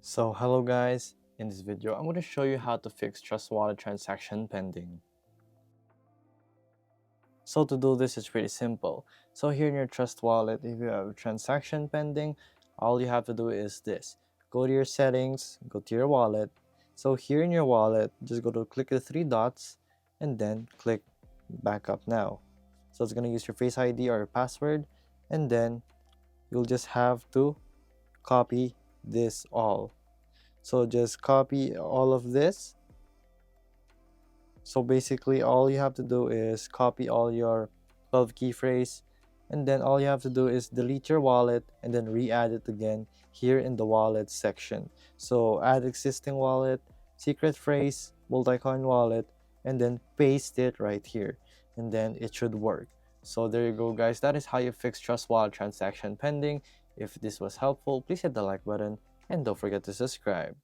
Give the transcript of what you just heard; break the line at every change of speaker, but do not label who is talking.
So hello guys, in this video I'm going to show you how to fix Trust Wallet transaction pending. So to do this is pretty simple. So here in your Trust Wallet, if you have a transaction pending, all you have to do is this. Go to your settings, go to your wallet. So here in your wallet, just go to click the three dots and then click backup now. So it's going to use your Face ID or your password, and then you'll just have to copy this all. So just copy all of this. So basically all you have to do is copy all your 12 key phrase, and then all you have to do is delete your wallet and then re-add it again here in the wallet section. So add existing wallet, secret phrase, multi-coin wallet, and then paste it right here, and then it should work. So there you go guys, that is how you fix Trust Wallet transaction pending. If this was helpful, please hit the like button and don't forget to subscribe.